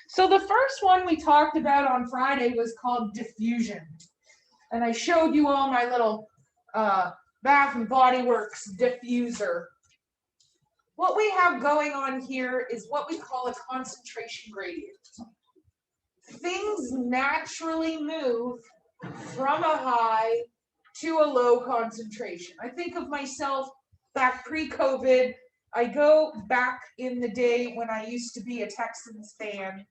So the first one we talked about on Friday was called diffusion. And I showed you all my little Bath and Body Works diffuser. What we have going on here is what we call a concentration gradient. Things naturally move from a high to a low concentration. I think of myself back pre-COVID. I go back in the day when I used to be a Texans fan.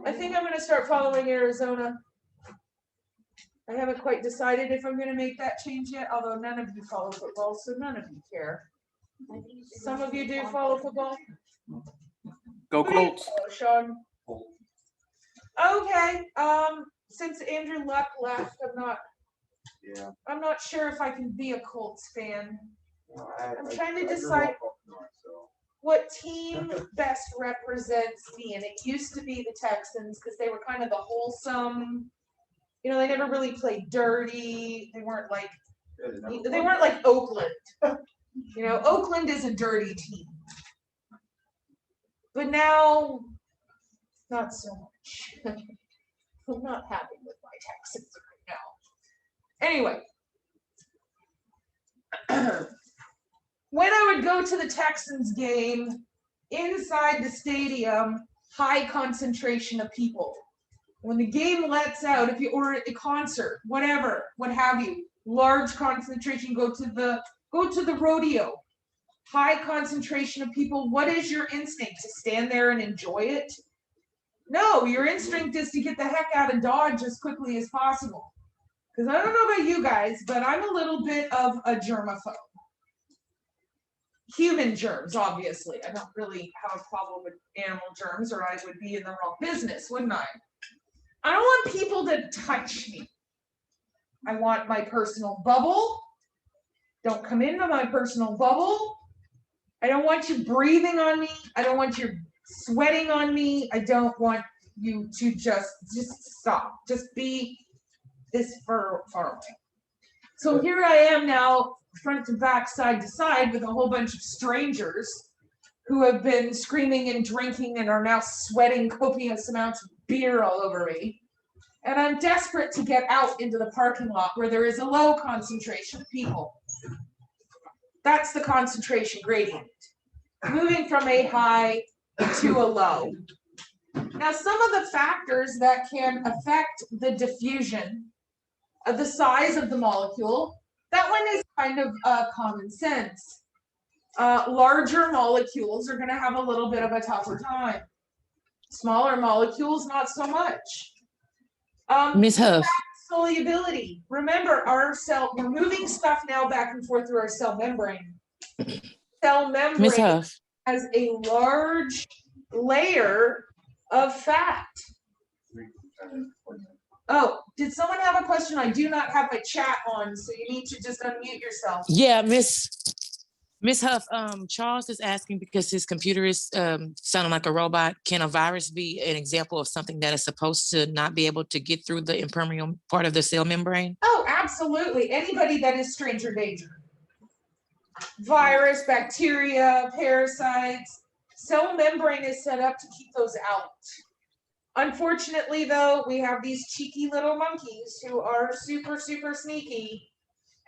I think I'm going to start following Arizona. I haven't quite decided if I'm going to make that change yet, although none of you follow football, so none of you care. Some of you do follow football? Go Colts. Sean. Okay. Since Andrew Luck left, I'm not sure if I can be a Colts fan. I'm trying to decide what team best represents me, and it used to be the Texans because they were kind of the wholesome. You know, they never really played dirty. They weren't like Oakland. You know, Oakland is a dirty team. But now, not so much. I'm not happy with my Texans right now. Anyway, when I would go to the Texans game, inside the stadium, high concentration of people. When the game lets out, or at a concert, whatever, what have you, large concentration, go to the rodeo, high concentration of people. What is your instinct? To stand there and enjoy it? No, your instinct is to get the heck out of Dodge as quickly as possible. Because I don't know about you guys, but I'm a little bit of a germaphobe. Human germs, obviously. I don't really have a problem with animal germs, or I would be in the wrong business, wouldn't I? I don't want people to touch me. I want my personal bubble. Don't come into my personal bubble. I don't want you breathing on me. I don't want you sweating on me. I don't want you to just stop. Just be this far away. So here I am now, front to back, side to side, with a whole bunch of strangers who have been screaming and drinking and are now sweating copious amounts of beer all over me. And I'm desperate to get out into the parking lot where there is a low concentration of people. That's the concentration gradient, moving from a high to a low. Now, some of the factors that can affect the diffusion of the size of the molecule, that one is kind of common sense. Larger molecules are going to have a little bit of a tougher time. Smaller molecules, not so much. Ms. Huff. Solubility. Remember, we're moving stuff now back and forth through our cell membrane. Cell membrane has a large layer of fat. Oh, did someone have a question? I do not have my chat on, so you need to just unmute yourself. Yeah, Miss Huff, Charles is asking because his computer is sounding like a robot. Can a virus be an example of something that is supposed to not be able to get through the impermeable part of the cell membrane? Oh, absolutely. Anybody that is stranger danger. Virus, bacteria, parasites. Cell membrane is set up to keep those out. Unfortunately, though, we have these cheeky little monkeys who are super, super sneaky,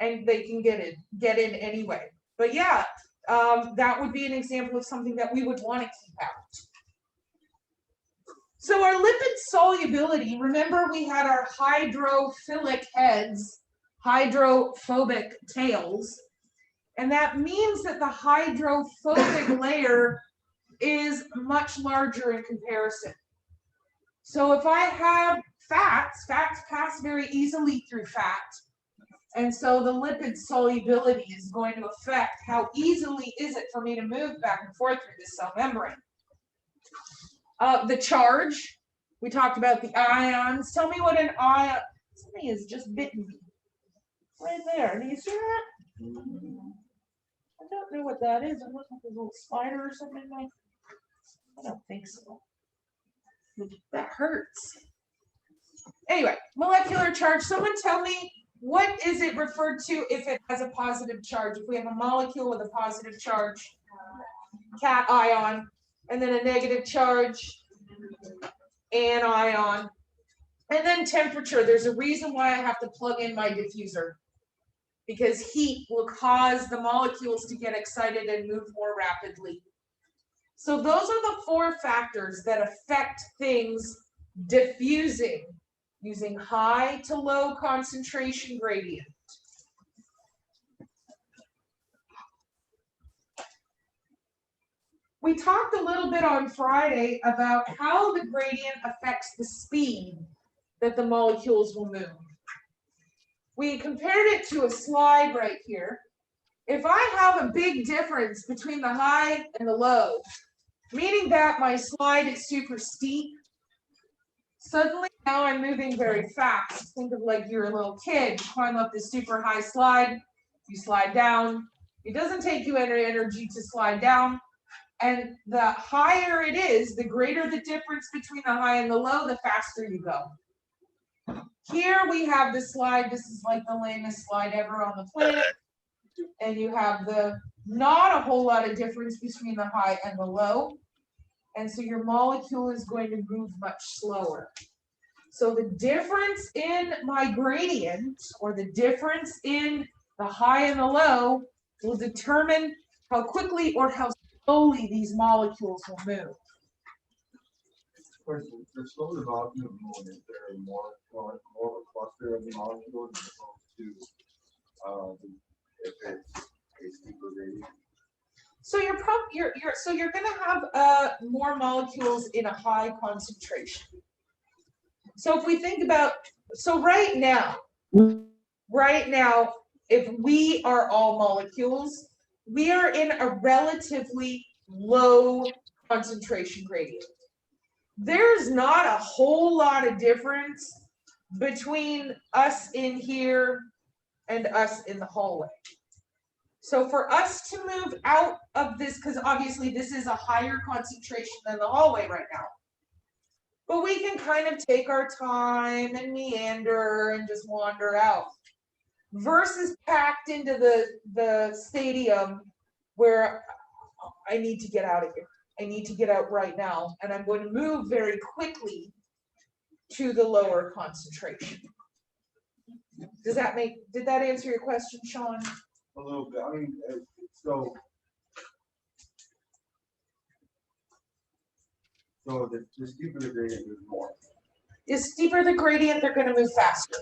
and they can get in anyway. But yeah, that would be an example of something that we would want to keep out. So our lipid solubility, remember we had our hydrophilic heads, hydrophobic tails, and that means that the hydrophobic layer is much larger in comparison. So if I have fats pass very easily through fat. And so the lipid solubility is going to affect how easily is it for me to move back and forth through this cell membrane. The charge, we talked about the ions. Tell me what an ion, something has just bitten me. Right there, do you see that? I don't know what that is. It looks like a little spider or something like that. I don't think so. That hurts. Anyway, molecular charge. Someone tell me, what is it referred to if it has a positive charge? If we have a molecule with a positive charge, cation, and then a negative charge, anion, and then temperature. There's a reason why I have to plug in my diffuser, because heat will cause the molecules to get excited and move more rapidly. So those are the 4 factors that affect things diffusing using high to low concentration gradient. We talked a little bit on Friday about how the gradient affects the speed that the molecules will move. We compared it to a slide right here. If I have a big difference between the high and the low, meaning that my slide is super steep, suddenly now I'm moving very fast. Think of like you're a little kid, you climb up this super high slide, you slide down. It doesn't take you any energy to slide down. And the higher it is, the greater the difference between the high and the low, the faster you go. Here we have the slide. This is like the lamest slide ever on the planet. And you have not a whole lot of difference between the high and the low. And so your molecule is going to move much slower. So the difference in my gradient, or the difference in the high and the low, will determine how quickly or how slowly these molecules will move. Question: the slower volume of moon, is there more of a cluster of the molecules as opposed to if it's a steeper gradient? So you're going to have more molecules in a high concentration. So if we think about, right now, if we are all molecules, we are in a relatively low concentration gradient. There's not a whole lot of difference between us in here and us in the hallway. So for us to move out of this, because obviously this is a higher concentration than the hallway right now, but we can kind of take our time and meander and just wander out, versus packed into the stadium where I need to get out of here. I need to get out right now, and I'm going to move very quickly to the lower concentration. Did that answer your question, Sean? A little bit. I mean, so the steeper the gradient is more. The steeper the gradient, they're going to move faster.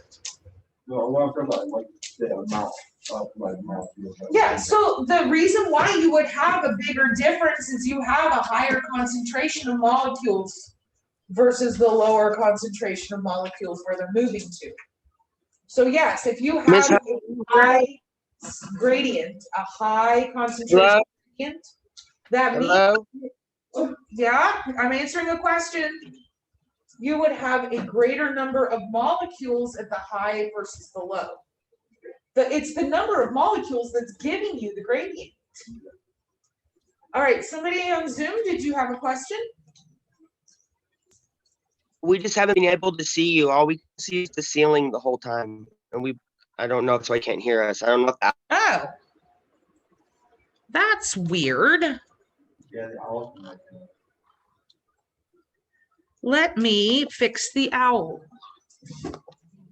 No, what I'm talking about, like the amount of molecules. Yeah, so the reason why you would have a bigger difference is you have a higher concentration of molecules versus the lower concentration of molecules where they're moving to. So yes, if you have a high gradient, a high concentration gradient, that means, yeah, I'm answering a question. You would have a greater number of molecules at the high versus the low. It's the number of molecules that's giving you the gradient. All right, somebody on Zoom, did you have a question? We just haven't been able to see you. All we can see is the ceiling the whole time. And I don't know if so I can't hear us. I don't know if that. Oh, that's weird. Yeah, the owl. Let me fix the owl.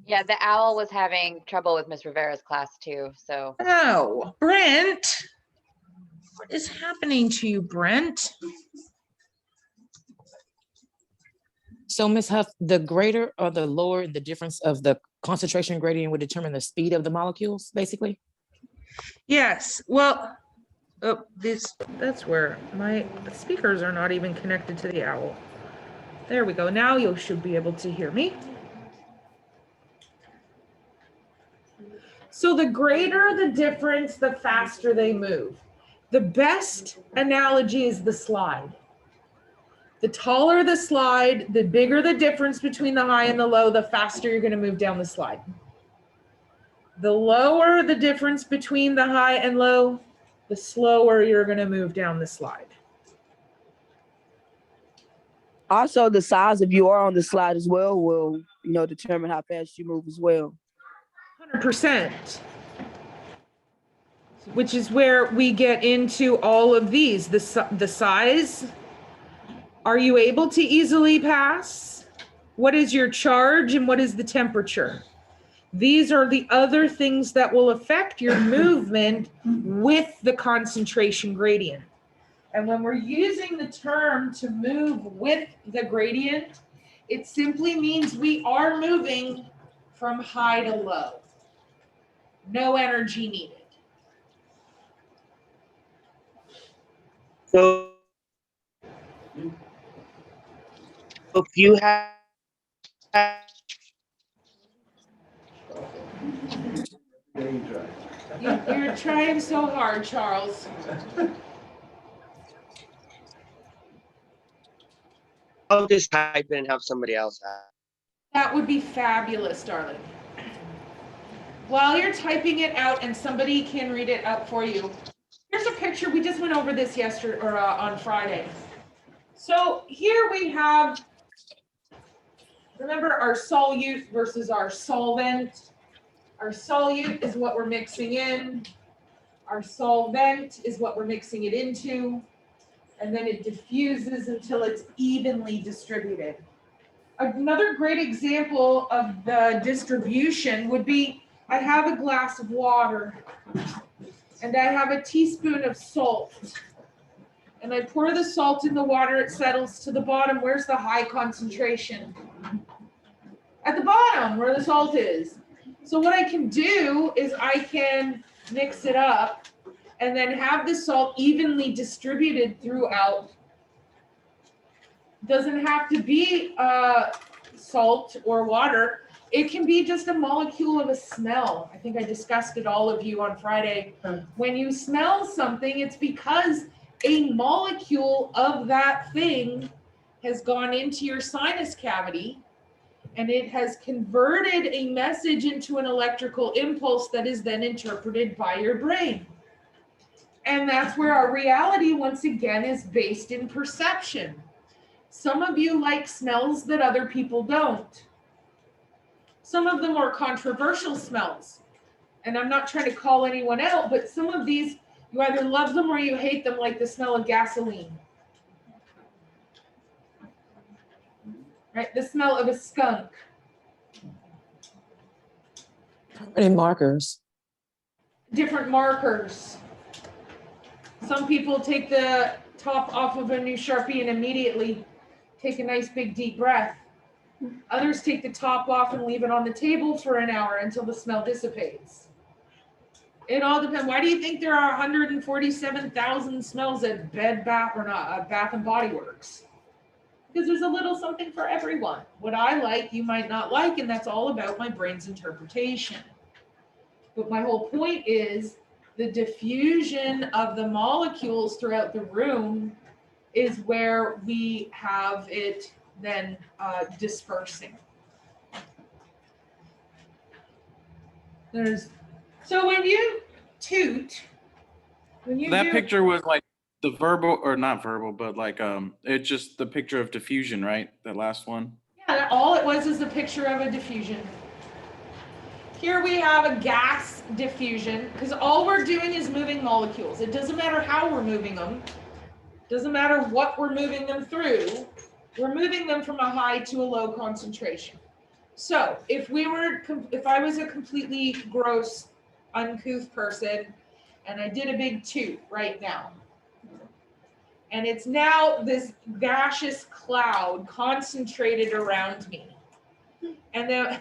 Yeah, the owl was having trouble with Miss Rivera's class too, so. Oh, Brent, what is happening to you, Brent? So Ms. Huff, the greater or the lower the difference of the concentration gradient would determine the speed of the molecules, basically? Yes, well, that's where my speakers are not even connected to the owl. There we go. Now you should be able to hear me. So the greater the difference, the faster they move. The best analogy is the slide. The taller the slide, the bigger the difference between the high and the low, the faster you're going to move down the slide. The lower the difference between the high and low, the slower you're going to move down the slide. Also, the size of you are on the slide as well will, determine how fast you move as well. 100%. Which is where we get into all of these, the size Are you able to easily pass? What is your charge and what is the temperature? These are the other things that will affect your movement with the concentration gradient. And when we're using the term to move with the gradient, it simply means we are moving from high to low. No energy needed. So if you have You're trying so hard, Charles. I'll just type it and have somebody else ask. That would be fabulous, darling. While you're typing it out and somebody can read it out for you, here's a picture. We just went over this yesterday or on Friday. So here we have, remember our solute versus our solvent. Our solute is what we're mixing in. Our solvent is what we're mixing it into. And then it diffuses until it's evenly distributed. Another great example of the distribution would be, I have a glass of water and I have a teaspoon of salt. And I pour the salt in the water, it settles to the bottom. Where's the high concentration? At the bottom where the salt is. So what I can do is I can mix it up and then have the salt evenly distributed throughout. Doesn't have to be salt or water. It can be just a molecule of a smell. I think I discussed it all of you on Friday. When you smell something, it's because a molecule of that thing has gone into your sinus cavity and it has converted a message into an electrical impulse that is then interpreted by your brain. And that's where our reality, once again, is based in perception. Some of you like smells that other people don't. Some of them are controversial smells. And I'm not trying to call anyone out, but some of these, you either love them or you hate them, like the smell of gasoline. Right? The smell of a skunk. Any markers? Different markers. Some people take the top off of a new Sharpie and immediately take a nice big deep breath. Others take the top off and leave it on the table for an hour until the smell dissipates. It all depends. Why do you think there are 147,000 smells at Bath and Body Works? Because there's a little something for everyone. What I like, you might not like, and that's all about my brain's interpretation. But my whole point is the diffusion of the molecules throughout the room is where we have it then dispersing. So when you toot, That picture was like the verbal, or not verbal, but like it's just the picture of diffusion, right? That last one. Yeah, all it was is a picture of a diffusion. Here we have a gas diffusion, because all we're doing is moving molecules. It doesn't matter how we're moving them. Doesn't matter what we're moving them through. We're moving them from a high to a low concentration. So if I was a completely gross, uncouth person, and I did a big toot right now, and it's now this gaseous cloud concentrated around me, and then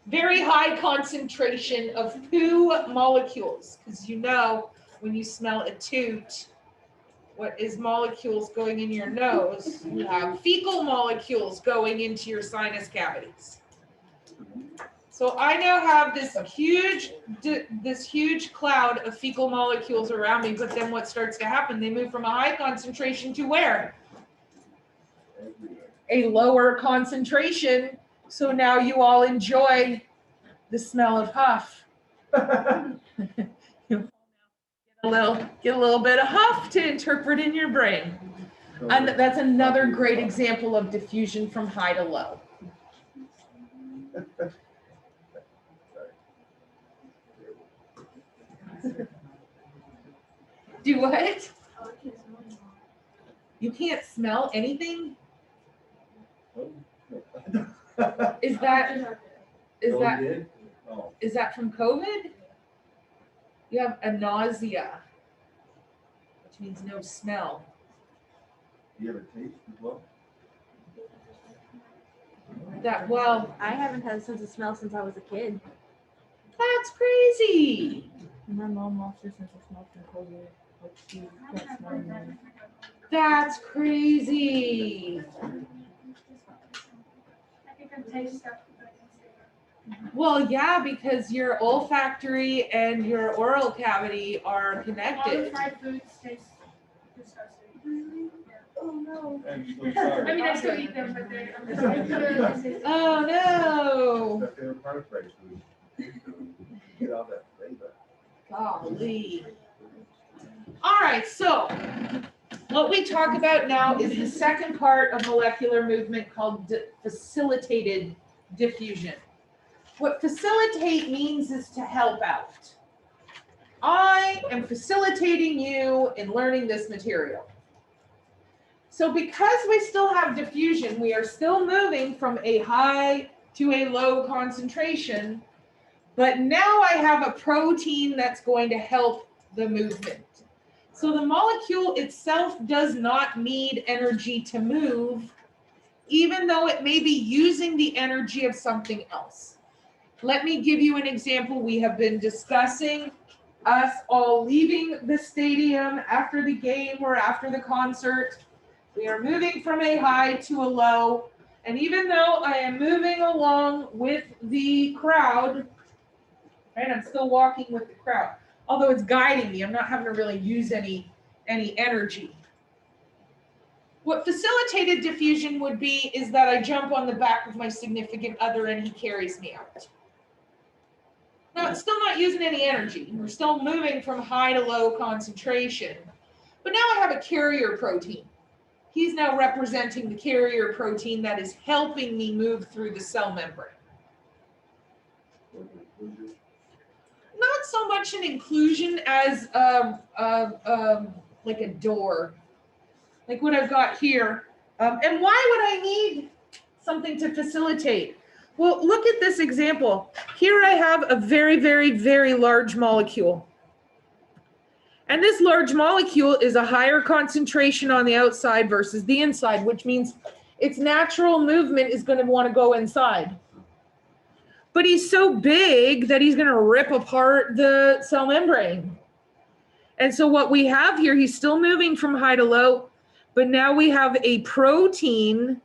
very high concentration of poo molecules, because you know when you smell a toot, what is molecules going in your nose? You have fecal molecules going into your sinus cavities. So I now have this huge cloud of fecal molecules around me, but then what starts to happen? They move from a high concentration to where? A lower concentration. So now you all enjoy the smell of huff. Get a little bit of huff to interpret in your brain. And that's another great example of diffusion from high to low. Do what? You can't smell anything? Oh. Is that, is Oh, that, did? Oh, is that from COVID? You have a nausea, which means no smell. you have a taste as well? That, well, I haven't had a sense of smell since I was a kid. that's crazy. My mom lost her sense of smell from COVID. Like she can't smell anymore. That's crazy. Well, yeah, because your olfactory and your oral cavity are connected. foods taste disgusting. Oh no. I'm so sorry. I mean, I still eat them, but they're. Oh, no. That's their part of fried food. Get all that flavor. Golly. All right, so what we talk about now is the second part of molecular movement called facilitated diffusion. What facilitate means is to help out. I am facilitating you in learning this material. So because we still have diffusion, we are still moving from a high to a low concentration, but now I have a protein that's going to help the movement. So the molecule itself does not need energy to move, even though it may be using the energy of something else. Let me give you an example. We have been discussing us all leaving the stadium after the game or after the concert. We are moving from a high to a low. And even though I am moving along with the crowd, right, I'm still walking with the crowd. Although it's guiding me, I'm not having to really use any energy. What facilitated diffusion would be is that I jump on the back of my significant other and he carries me out. Now, it's still not using any energy. We're still moving from high to low concentration. But now I have a carrier protein. He's now representing the carrier protein that is helping me move through the cell membrane. Not so much an inclusion as like a door, like what I've got here. And why would I need something to facilitate? Well, look at this example. Here I have a very, very, very large molecule. And this large molecule is a higher concentration on the outside versus the inside, which means its natural movement is going to want to go inside. But he's so big that he's going to rip apart the cell membrane. And so what we have here, he's still moving from high to low, but now we have a protein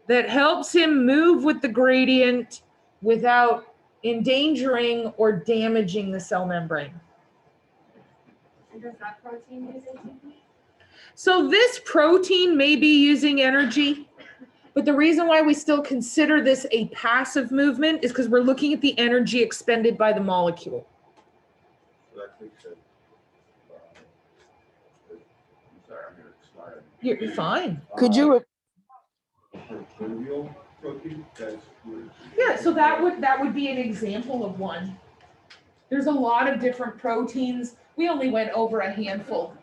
that helps him move with the gradient without endangering or damaging the cell membrane. And does that protein use ATP? So this protein may be using energy, but the reason why we still consider this a passive movement is because we're looking at the energy expended by the molecule. So that makes sense. I'm sorry, I'm gonna slide. You're fine. Could you, Trivial protein, that's good. Yeah, so that would be an example of one. There's a lot of different proteins. We only went over a handful.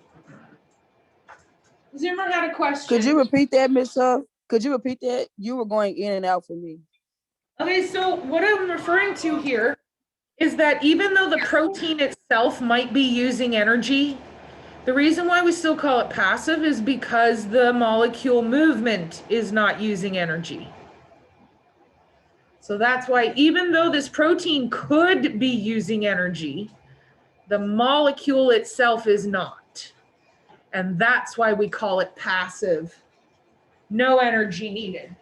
Zimmer had a question. could you repeat that, Miss Huff? Could you repeat that? You were going in and out for me. Okay, so what I'm referring to here is that even though the protein itself might be using energy, the reason why we still call it passive is because the molecule movement is not using energy. So that's why even though this protein could be using energy, the molecule itself is not. And that's why we call it passive. No energy needed.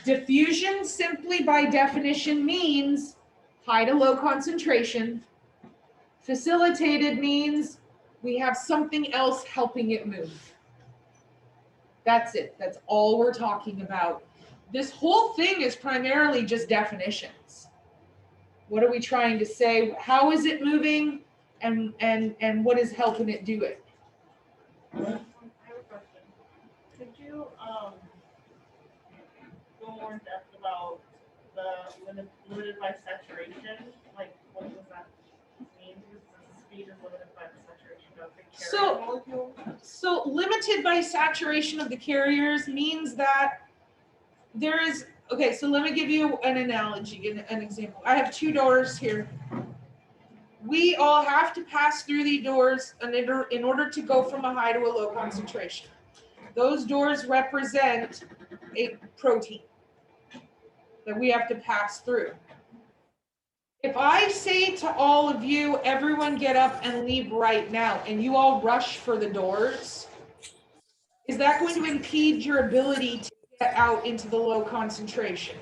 Diffusion simply by definition means high to low concentration. Facilitated means we have something else helping it move. That's it. That's all we're talking about. This whole thing is primarily just definitions. What are we trying to say? How is it moving? And what is helping it do it? I have a question. Could you go more in depth about the limited by saturation? Like, what does that mean? Because the speed is limited by the saturation of the So- molecule? So limited by saturation of the carriers means that there is, okay, so let me give you an analogy, an example. I have two doors here. We all have to pass through the doors in order to go from a high to a low concentration. Those doors represent a protein that we have to pass through. If I say to all of you, everyone get up and leave right now, and you all rush for the doors, is that going to impede your ability to get out into the low concentration?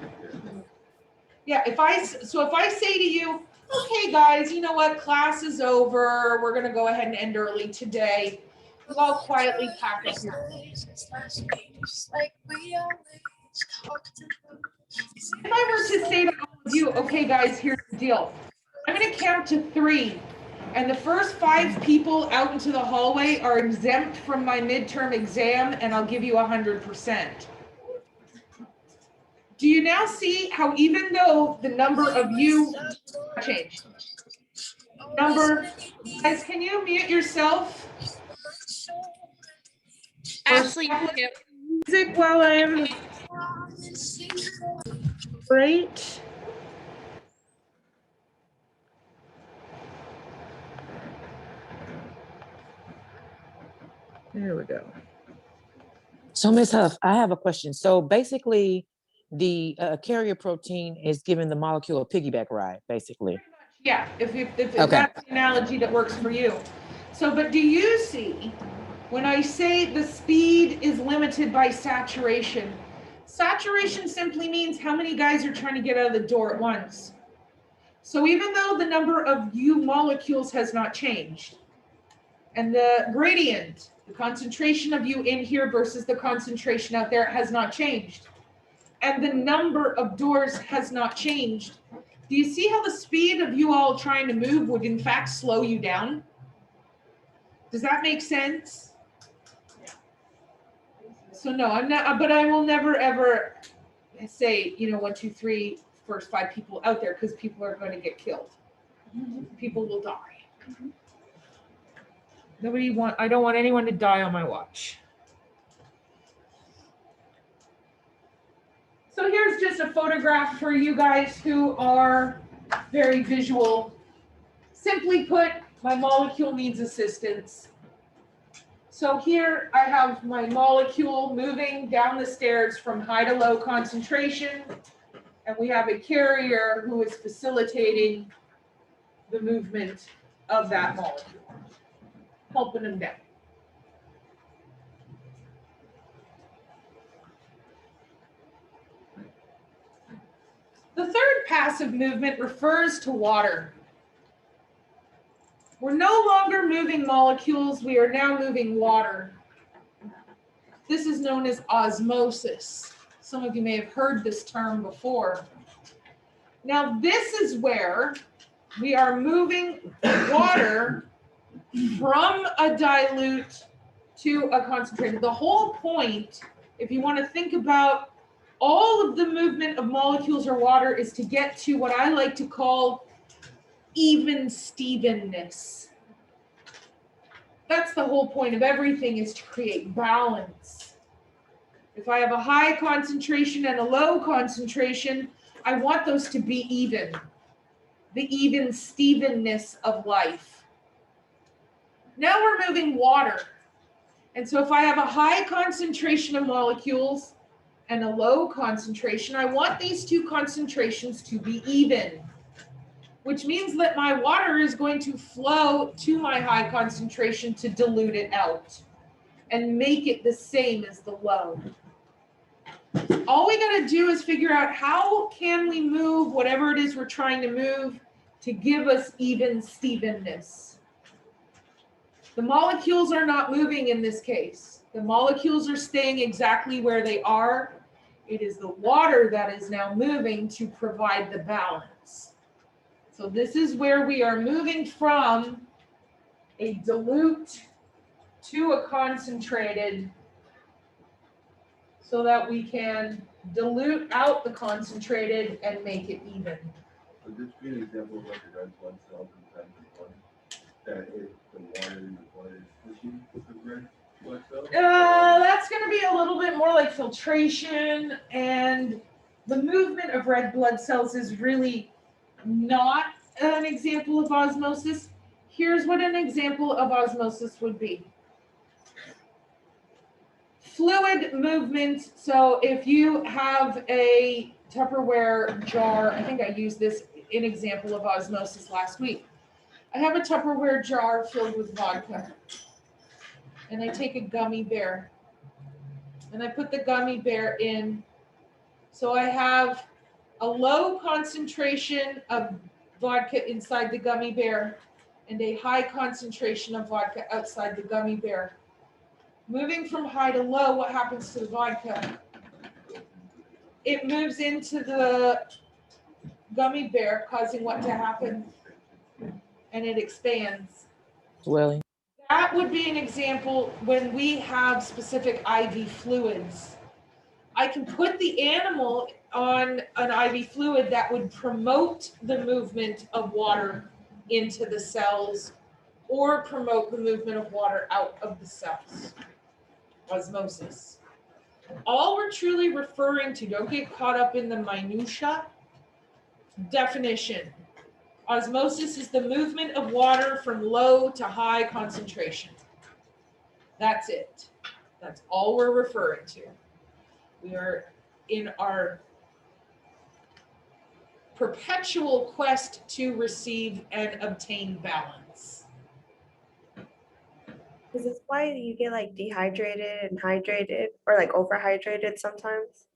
Yeah, if I say to you, okay, guys, you know what, class is over, we're gonna go ahead and end early today, you all quietly pack up your. If I were to say to all of you, okay, guys, here's the deal. I'm gonna count to 3, and the first 5 people out into the hallway are exempt from my midterm exam, and I'll give you 100%. Do you now see how even though the number of you changed? Guys, can you mute yourself? Ashley, Music while I am. Great. There we go. So Ms. Huff, I have a question. So basically, the carrier protein is giving the molecule a piggyback ride, basically. Yeah, if Okay. that's the analogy that works for you. So, but do you see, when I say the speed is limited by saturation, saturation simply means how many guys are trying to get out of the door at once. So even though the number of U molecules has not changed, and the gradient, the concentration of U in here versus the concentration out there has not changed, and the number of doors has not changed, do you see how the speed of you all trying to move would in fact slow you down? Does that make sense? So no, I'm not, but I will never ever say, 1, 2, 3, first 5 people out there, because people are going to get killed. People will die. I don't want anyone to die on my watch. So here's just a photograph for you guys who are very visual. Simply put, my molecule needs assistance. So here I have my molecule moving down the stairs from high to low concentration, and we have a carrier who is facilitating the movement of that molecule, helping them down. The third passive movement refers to water. We're no longer moving molecules, we are now moving water. This is known as osmosis. Some of you may have heard this term before. Now, this is where we are moving water from a dilute to a concentrated. The whole point, if you want to think about all of the movement of molecules or water, is to get to what I like to call even Stevenness. That's the whole point of everything, is to create balance. If I have a high concentration and a low concentration, I want those to be even. The even Stevenness of life. Now we're moving water. And so if I have a high concentration of molecules and a low concentration, I want these two concentrations to be even, which means that my water is going to flow to my high concentration to dilute it out and make it the same as the low. All we got to do is figure out how can we move whatever it is we're trying to move to give us even Stevenness. The molecules are not moving in this case. The molecules are staying exactly where they are. It is the water that is now moving to provide the balance. So this is where we are moving from a dilute to a concentrated so that we can dilute out the concentrated and make it even. So just be an example of like a red blood cell times 1. that if the water was issue with the red blood cells? That's gonna be a little bit more like filtration, and the movement of red blood cells is really not an example of osmosis. Here's what an example of osmosis would be. Fluid movement, so if you have a Tupperware jar, I think I used this in example of osmosis last week. I have a Tupperware jar filled with vodka. And I take a gummy bear. And I put the gummy bear in. So I have a low concentration of vodka inside the gummy bear and a high concentration of vodka outside the gummy bear. Moving from high to low, what happens to the vodka? It moves into the gummy bear, causing what to happen? And it expands. Swelling. That would be an example when we have specific IV fluids. I can put the animal on an IV fluid that would promote the movement of water into the cells or promote the movement of water out of the cells. Osmosis. All we're truly referring to, don't get caught up in the minutia. Definition. Osmosis is the movement of water from low to high concentration. That's it. That's all we're referring to. We are in our perpetual quest to receive and obtain balance. Is this why you get like dehydrated and hydrated or like overhydrated sometimes?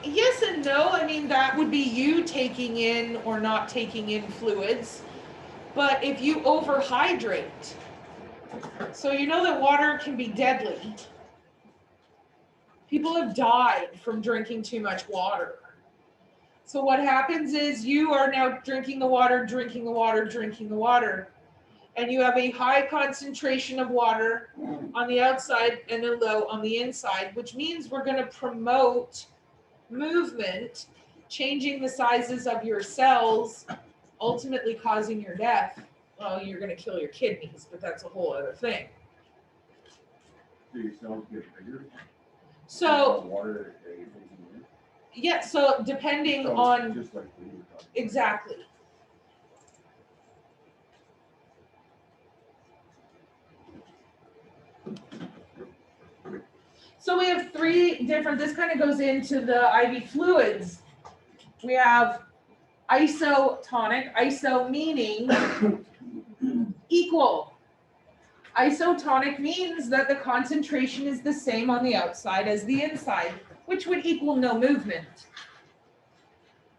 Yes and no. I mean, that would be you taking in or not taking in fluids. But if you overhydrate, so you know that water can be deadly. People have died from drinking too much water. So what happens is you are now drinking the water, drinking the water, drinking the water. And you have a high concentration of water on the outside and a low on the inside, which means we're going to promote movement, changing the sizes of your cells, ultimately causing your death. Well, you're going to kill your kidneys, but that's a whole other thing. Do your cells get bigger? So, Water, that you're taking in? yeah, so depending So, on, just like we were talking. exactly. So we have three different, this kind of goes into the IV fluids. We have isotonic, iso meaning equal. Isotonic means that the concentration is the same on the outside as the inside, which would equal no movement.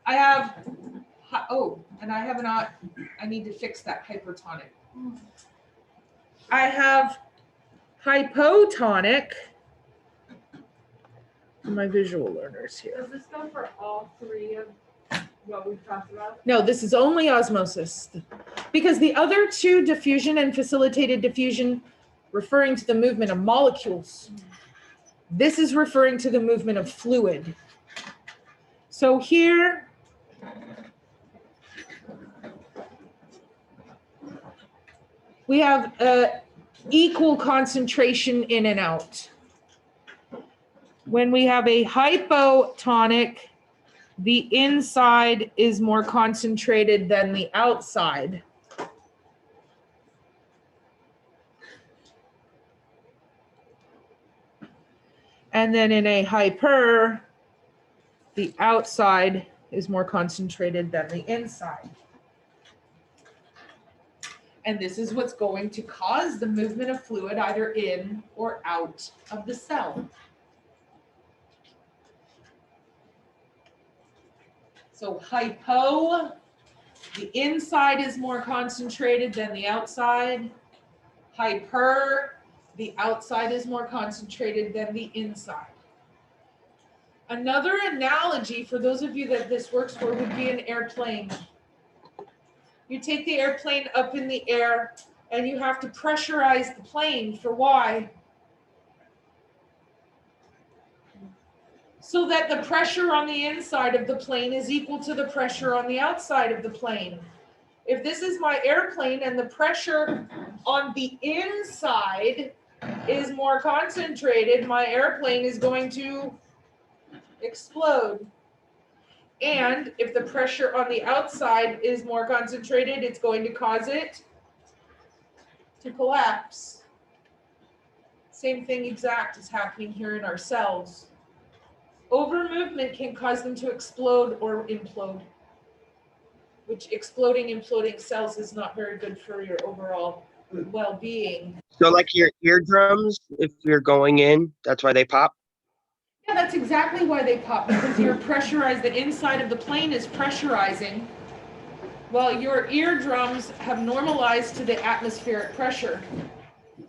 I have, and I have not, I need to fix that hypertonic. I have hypotonic. My visual learners here. Does this go for all three of what we've talked about? No, this is only osmosis. Because the other two, diffusion and facilitated diffusion, referring to the movement of molecules. This is referring to the movement of fluid. So here, we have equal concentration in and out. When we have a hypotonic, the inside is more concentrated than the outside. And then in a hyper, the outside is more concentrated than the inside. And this is what's going to cause the movement of fluid either in or out of the cell. So hypo, the inside is more concentrated than the outside. Hyper, the outside is more concentrated than the inside. Another analogy for those of you that this works for would be an airplane. You take the airplane up in the air and you have to pressurize the plane for why? So that the pressure on the inside of the plane is equal to the pressure on the outside of the plane. If this is my airplane and the pressure on the inside is more concentrated, my airplane is going to explode. And if the pressure on the outside is more concentrated, it's going to cause it to collapse. Same thing exact is happening here in our cells. Over movement can cause them to explode or implode, which exploding, imploding cells is not very good for your overall well-being. So like your eardrums, if you're going in, that's why they pop? Yeah, that's exactly why they pop, because you're pressurized, the inside of the plane is pressurizing. Well, your eardrums have normalized to the atmospheric pressure.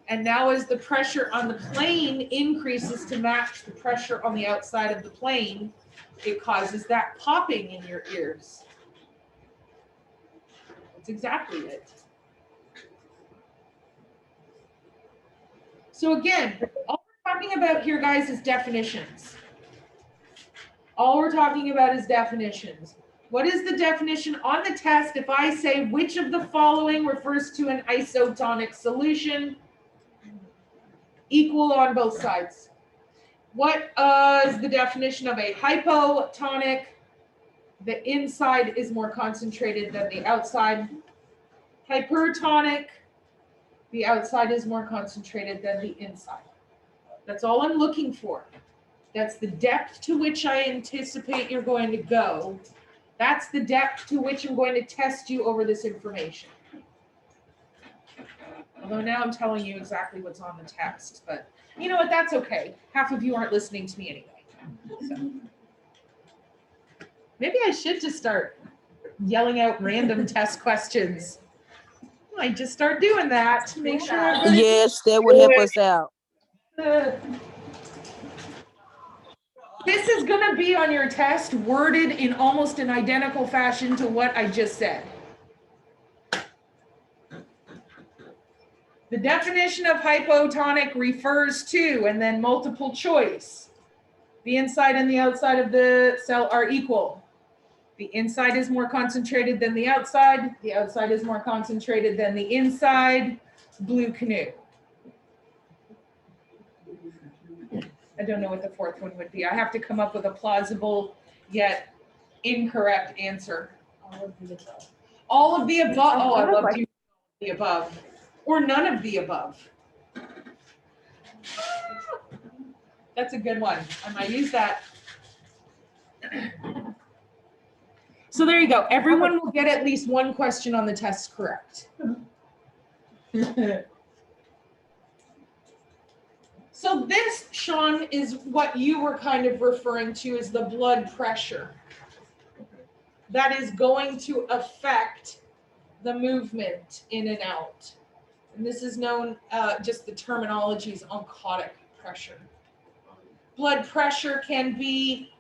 And now as the pressure on the plane increases to match the pressure on the outside of the plane, it causes that popping in your ears. That's exactly it. So again, all we're talking about here, guys, is definitions. All we're talking about is definitions. What is the definition on the test if I say which of the following refers to an isotonic solution? Equal on both sides. What is the definition of a hypotonic? The inside is more concentrated than the outside. Hypertonic, the outside is more concentrated than the inside. That's all I'm looking for. That's the depth to which I anticipate you're going to go. That's the depth to which I'm going to test you over this information. Although now I'm telling you exactly what's on the test, but you know what, that's okay. Half of you aren't listening to me anyway. So. Maybe I should just start yelling out random test questions. I just start doing that to make sure everybody. Yes, that would help us out. This is going to be on your test worded in almost an identical fashion to what I just said. The definition of hypotonic refers to, and then multiple choice. The inside and the outside of the cell are equal. The inside is more concentrated than the outside. The outside is more concentrated than the inside. Blue canoe. I don't know what the fourth one would be. I have to come up with a plausible yet incorrect answer. All of the above. All of the above. Oh, I love you. The above. Or none of the above. That's a good one. I might use that. So there you go. Everyone will get at least one question on the test correct. So this, Sean, is what you were kind of referring to as the blood pressure. That is going to affect the movement in and out. And this is known, just the terminology is oncotic pressure. Blood pressure can be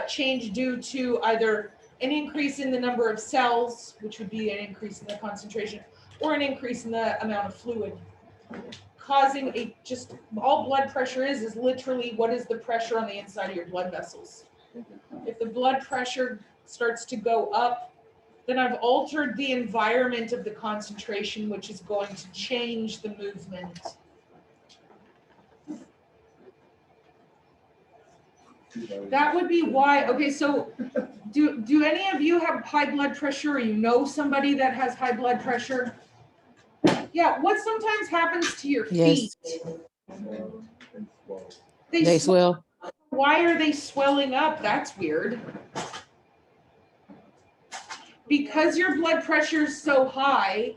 changed due to either an increase in the number of cells, which would be an increase in the concentration, or an increase in the amount of fluid, causing a just, all blood pressure is literally what is the pressure on the inside of your blood vessels. If the blood pressure starts to go up, then I've altered the environment of the concentration, which is going to change the movement. That would be why, okay, so do any of you have high blood pressure, or you know somebody that has high blood pressure? Yeah, what sometimes happens to your feet? They swell. Why are they swelling up? That's weird. Because your blood pressure is so high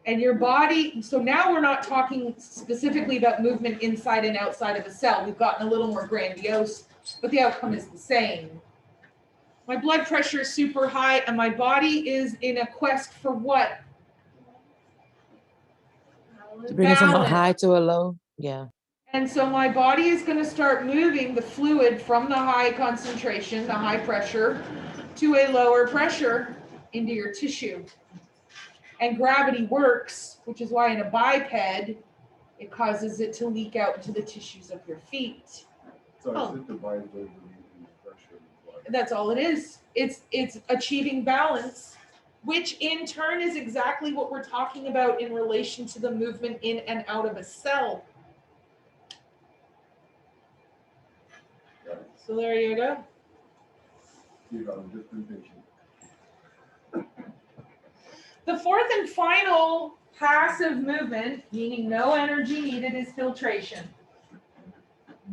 and your body, so now we're not talking specifically about movement inside and outside of a cell. We've gotten a little more grandiose, but the outcome is the same. My blood pressure is super high and my body is in a quest for what? To bring it from a Balance. high to a low. Yeah. And so my body is going to start moving the fluid from the high concentration, the high pressure, to a lower pressure into your tissue. And gravity works, which is why in a biped, it causes it to leak out into the tissues of your feet. So I think the vibe is relieving the pressure in the blood. That's all it is. It's achieving balance which in turn is exactly what we're talking about in relation to the movement in and out of a cell. So there you go. You got a dispensation. The fourth and final passive movement, meaning no energy needed, is filtration.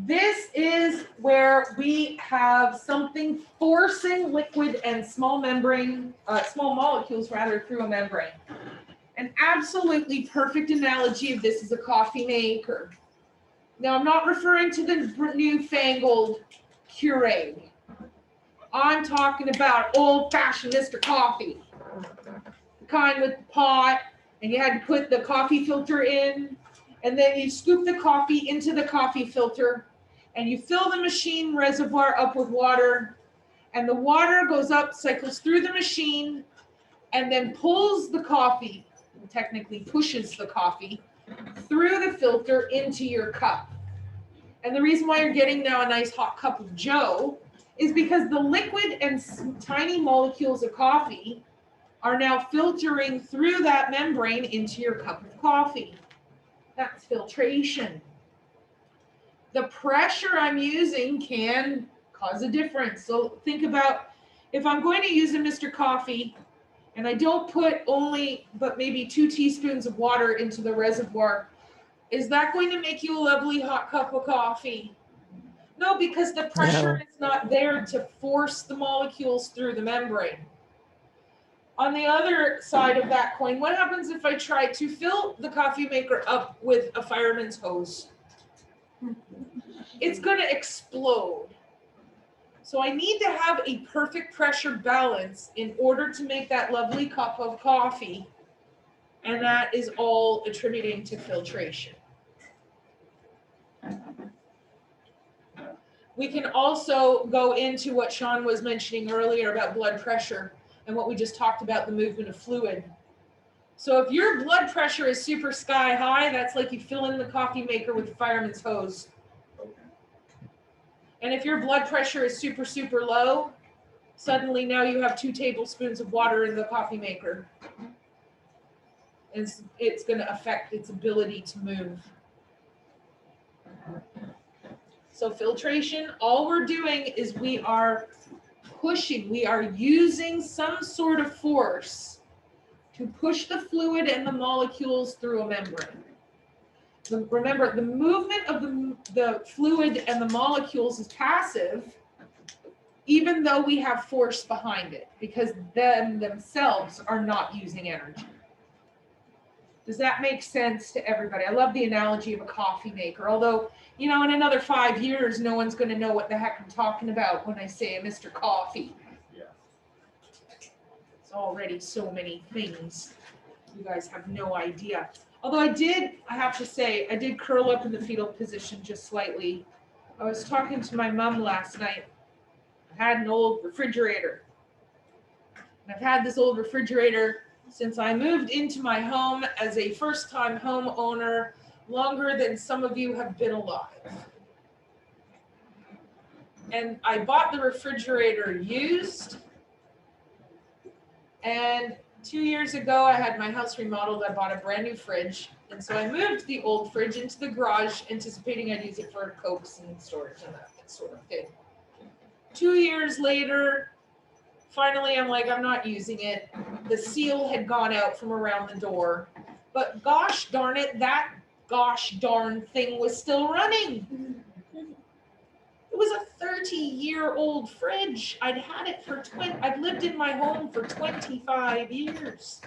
This is where we have something forcing liquid and small molecules rather through a membrane. An absolutely perfect analogy of this is a coffee maker. Now, I'm not referring to the newfangled Keurig. I'm talking about old-fashioned Mr. Coffee. The kind with the pot, and you had to put the coffee filter in, and then you scoop the coffee into the coffee filter, and you fill the machine reservoir up with water, and the water goes up, cycles through the machine, and then pulls the coffee, technically pushes the coffee, through the filter into your cup. And the reason why you're getting now a nice hot cup of Joe is because the liquid and tiny molecules of coffee are now filtering through that membrane into your cup of coffee. That's filtration. The pressure I'm using can cause a difference. So think about if I'm going to use a Mr. Coffee and I don't put but maybe 2 teaspoons of water into the reservoir, is that going to make you a lovely hot cup of coffee? No, because the pressure is not there to force the molecules through the membrane. On the other side of that coin, what happens if I try to fill the coffee maker up with a fireman's hose? It's going to explode. So I need to have a perfect pressure balance in order to make that lovely cup of coffee. And that is all attributing to filtration. We can also go into what Sean was mentioning earlier about blood pressure and what we just talked about, the movement of fluid. So if your blood pressure is super sky high, that's like you fill in the coffee maker with a fireman's hose. And if your blood pressure is super, super low, suddenly now you have 2 tablespoons of water in the coffee maker. And it's going to affect its ability to move. So filtration, all we're doing is we are pushing, we are using some sort of force to push the fluid and the molecules through a membrane. Remember, the movement of the fluid and the molecules is passive, even though we have force behind it, because them themselves are not using energy. Does that make sense to everybody? I love the analogy of a coffee maker, although, you know, in another 5 years, no one's going to know what the heck I'm talking about when I say a Mr. Coffee. Yeah. It's already so many things. You guys have no idea. Although I have to say, I did curl up in the fetal position just slightly. I was talking to my mom last night. I had an old refrigerator. And I've had this old refrigerator since I moved into my home as a first-time homeowner, longer than some of you have been alive. And I bought the refrigerator used. And 2 years ago, I had my house remodeled. I bought a brand new fridge. And so I moved the old fridge into the garage, anticipating I'd use it for Cokes and storage and that sort of thing. 2 years later, finally, I'm like, I'm not using it. The seal had gone out from around the door. But gosh darn it, that gosh darn thing was still running. It was a 30-year-old fridge. I'd lived in my home for 25 years.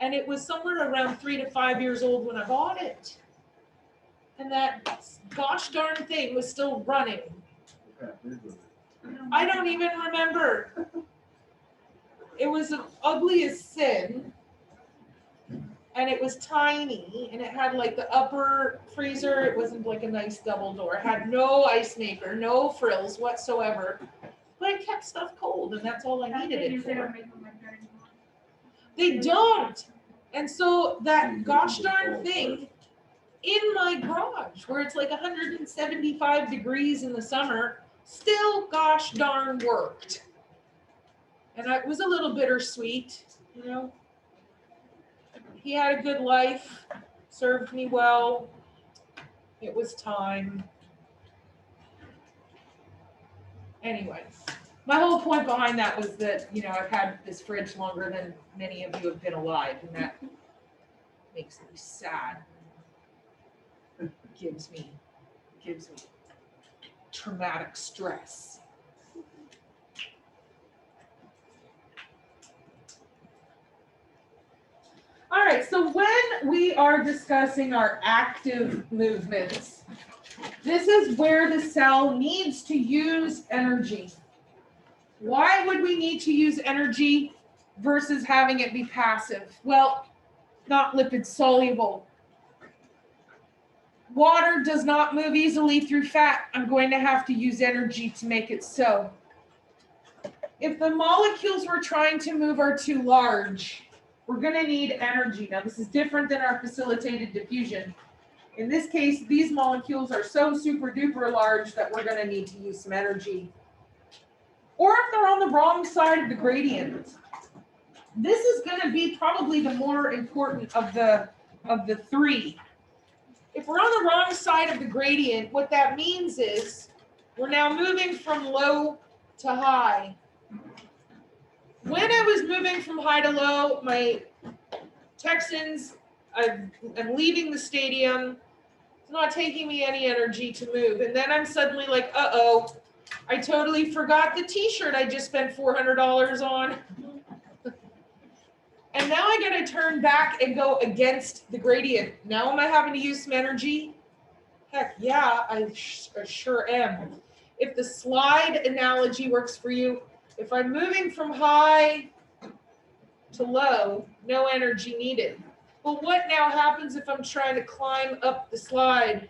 And it was somewhere around 3 to 5 years old when I bought it. And that gosh darn thing was still running. I don't even remember. It was ugly as sin. And it was tiny, and it had like the upper freezer. It wasn't like a nice double door. It had no ice maker, no frills whatsoever. But it kept stuff cold, and that's all I needed it for. They don't. And so that gosh darn thing in my garage, where it's like 175 degrees in the summer, still gosh darn worked. And it was a little bittersweet, you know. He had a good life, served me well. It was time. Anyways, my whole point behind that was that, you know, I've had this fridge longer than many of you have been alive, and that makes me sad. Gives me traumatic stress. All right, so when we are discussing our active movements, this is where the cell needs to use energy. Why would we need to use energy versus having it be passive? Well, not lipid soluble. Water does not move easily through fat. I'm going to have to use energy to make it so. If the molecules we're trying to move are too large, we're going to need energy. Now, this is different than our facilitated diffusion. In this case, these molecules are so super duper large that we're going to need to use some energy. Or if they're on the wrong side of the gradient. This is going to be probably the more important of the three. If we're on the wrong side of the gradient, what that means is we're now moving from low to high. When I was moving from high to low, my Texans, I'm leaving the stadium. It's not taking me any energy to move. And then I'm suddenly like, uh-oh, I totally forgot the t-shirt I just spent $400 on. And now I gotta turn back and go against the gradient. Now am I having to use some energy? Heck yeah, I sure am. If the slide analogy works for you, if I'm moving from high to low, no energy needed. Well, what now happens if I'm trying to climb up the slide?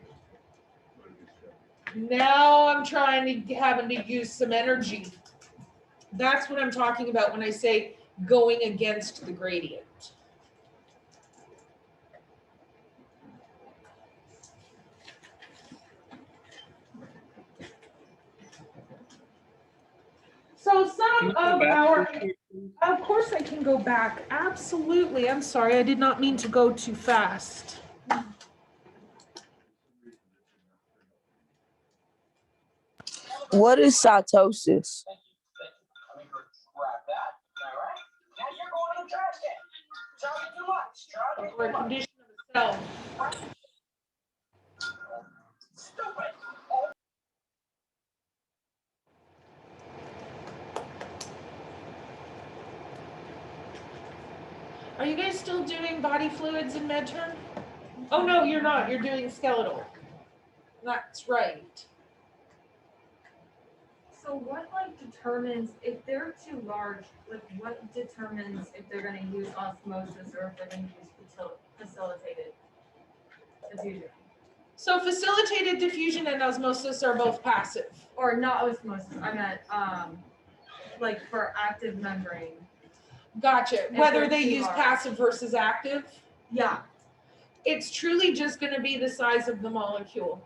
Now I'm having to use some energy. That's what I'm talking about when I say going against the gradient. So some of our, of course I can go back. Absolutely. I'm sorry. I did not mean to go too fast. What is cytosis? Or a condition of a cell. Are you guys still doing body fluids in MedTerm? Oh, no, you're not. You're doing skeletal. That's right. So what like determines if they're too large, like what determines if they're gonna use osmosis or if they're gonna use facilitated diffusion? So facilitated diffusion and osmosis are both passive. Or not osmosis, I meant like for active membrane. Gotcha. Whether they're they too use large. passive versus active, Yeah. it's truly just going to be the size of the molecule.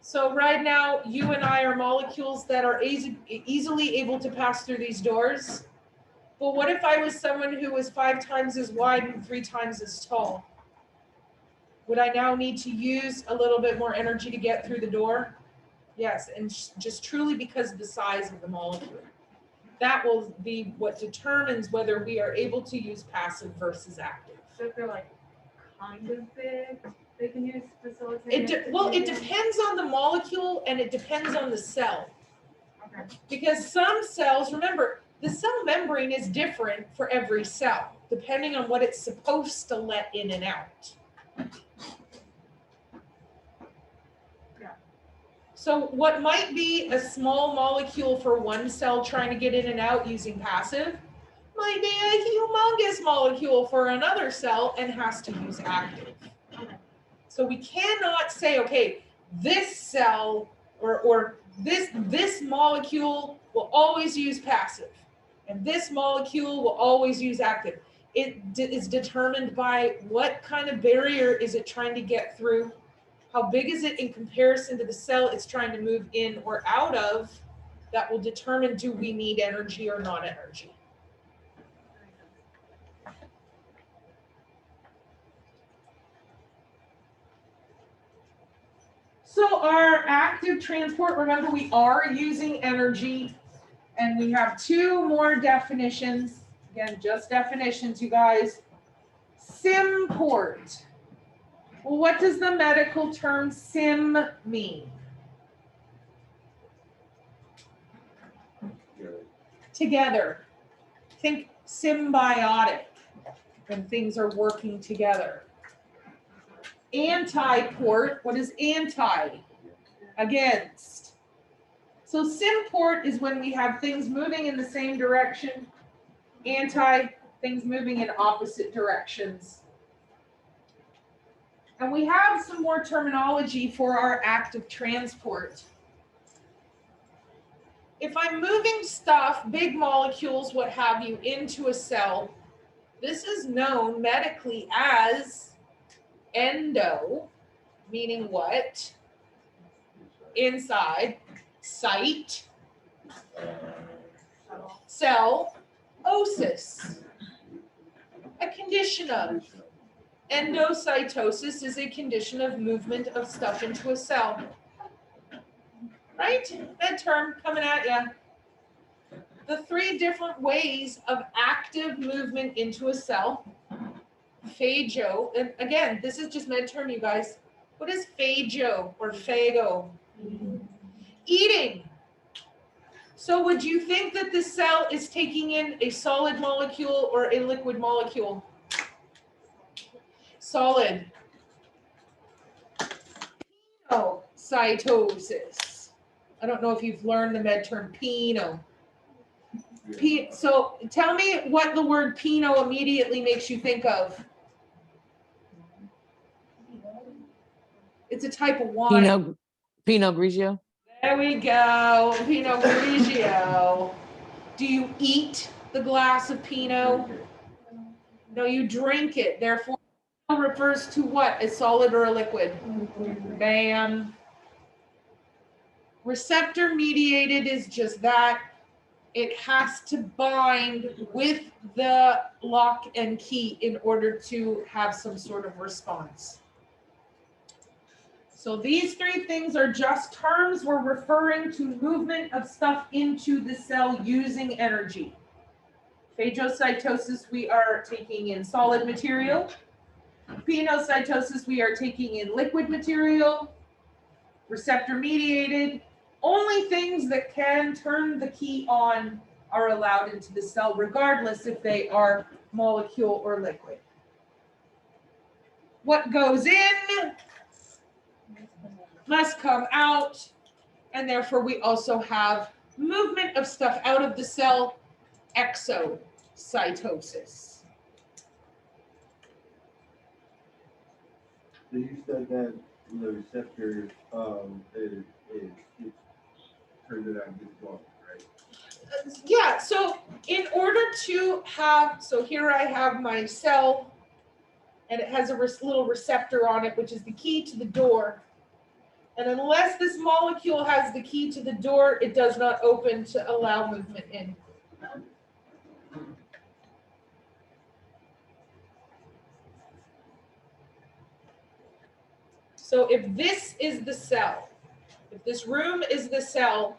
So right now, you and I are molecules that are easily able to pass through these doors. But what if I was someone who was 5 times as wide and 3 times as tall? Would I now need to use a little bit more energy to get through the door? Yes, and just truly because of the size of the molecule. That will be what determines whether we are able to use passive versus active. So if they're like kind of big, they can use facilitated. Well, it diffusion? depends on the molecule and it depends on the cell. Okay. Because some cells, remember, the cell membrane is different for every cell, depending on what it's supposed to let in and out. So what might be a small molecule for one cell trying to get in and out using passive might be a humongous molecule for another cell and has to use active. So we cannot say, okay, this cell or this molecule will always use passive and this molecule will always use active. It is determined by what kind of barrier is it trying to get through. How big is it in comparison to the cell it's trying to move in or out of? That will determine, do we need energy or not energy? So our active transport, remember we are using energy, and we have two more definitions. Again, just definitions, you guys. Symport. Well, what does the medical term sim mean? Together. Think symbiotic, when things are working together. Antiport, what is anti? Against. So symport is when we have things moving in the same direction. Anti, things moving in opposite directions. And we have some more terminology for our active transport. If I'm moving stuff, big molecules, what have you, into a cell, this is known medically as endo, meaning what? Inside, site, cell, osis, a condition of. Endocytosis is a condition of movement of stuff into a cell. Right? That term coming at you. The three different ways of active movement into a cell. Phagio, and again, this is just med term, you guys. What is phagio or phago? Eating. So would you think that the cell is taking in a solid molecule or a liquid molecule? Solid. Cytosis. I don't know if you've learned the med term pino. So tell me what the word pino immediately makes you think of. It's a type of wine. Pinot Grigio. There we go. Pinot Grigio. Do you eat the glass of Pinot? No, you drink it. Therefore, refers to what? A solid or a liquid? Bam. Receptor mediated is just that. It has to bind with the lock and key in order to have some sort of response. So these three things are just terms. We're referring to movement of stuff into the cell using energy. Phagocytosis, we are taking in solid material. Pinocytosis, we are taking in liquid material. Receptor mediated. Only things that can turn the key on are allowed into the cell, regardless if they are molecule or liquid. What goes in must come out, and therefore we also have movement of stuff out of the cell, exocytosis. So you said that the receptor is turns it on and gets going, right? Yeah, so in order to have, so here I have my cell, and it has a little receptor on it, which is the key to the door. And unless this molecule has the key to the door, it does not open to allow movement in. So if this is the cell, if this room is the cell,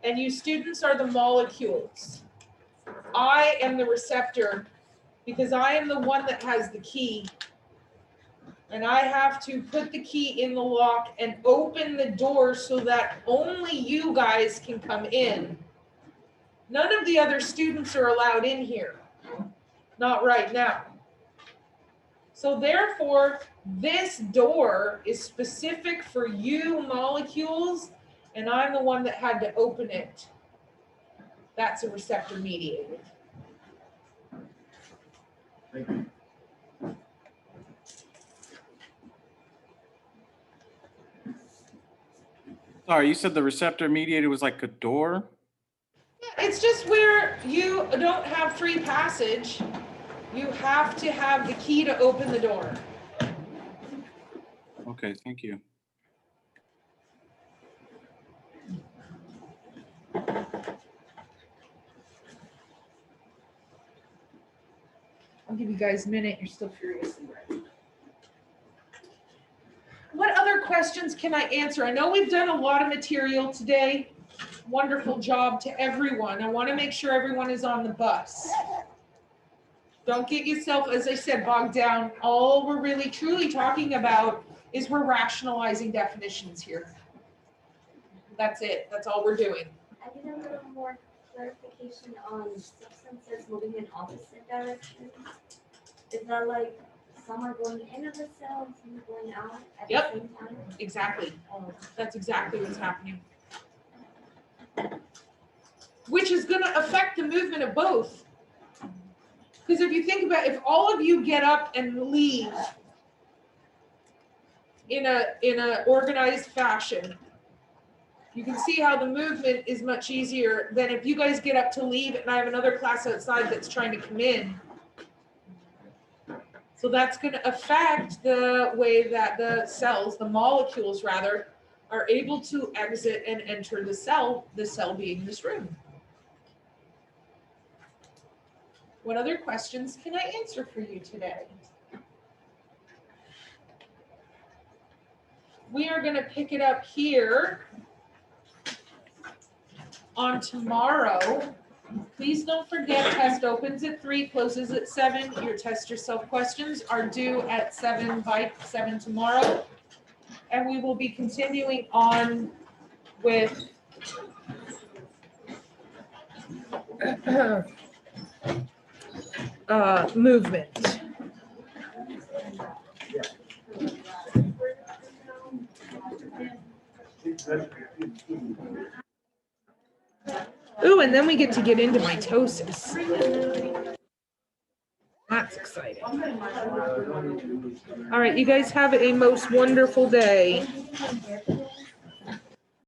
and you students are the molecules, I am the receptor because I am the one that has the key. And I have to put the key in the lock and open the door so that only you guys can come in. None of the other students are allowed in here. Not right now. So therefore, this door is specific for you molecules, and I'm the one that had to open it. That's a receptor mediated. Thank you. Sorry, you said the receptor mediated was like a door? It's just where you don't have free passage. You have to have the key to open the door. Okay, thank you. I'll give you guys a minute. You're still furiously right. What other questions can I answer? I know we've done a lot of material today. Wonderful job to everyone. I want to make sure everyone is on the bus. Don't get yourself, as I said, bogged down. All we're really truly talking about is we're rationalizing definitions here. That's it. That's all we're doing. I need a little more clarification on substances moving in opposite directions. Is that like some are going into the cell and some are going out at Yep. the same time? Exactly. Oh, That's exactly what's happening. Which is going to affect the movement of both. Because if you think about, if all of you get up and leave in a organized fashion, you can see how the movement is much easier than if you guys get up to leave and I have another class outside that's trying to come in. So that's going to affect the way that the cells, the molecules rather, are able to exit and enter the cell being this room. What other questions can I answer for you today? We are going to pick it up here on tomorrow. Please don't forget, test opens at 3, closes at 7. Your test yourself questions are due at 7 tomorrow. And we will be continuing on with movement. Ooh, and then we get to get into mitosis. That's exciting. All right, you guys have a most wonderful day.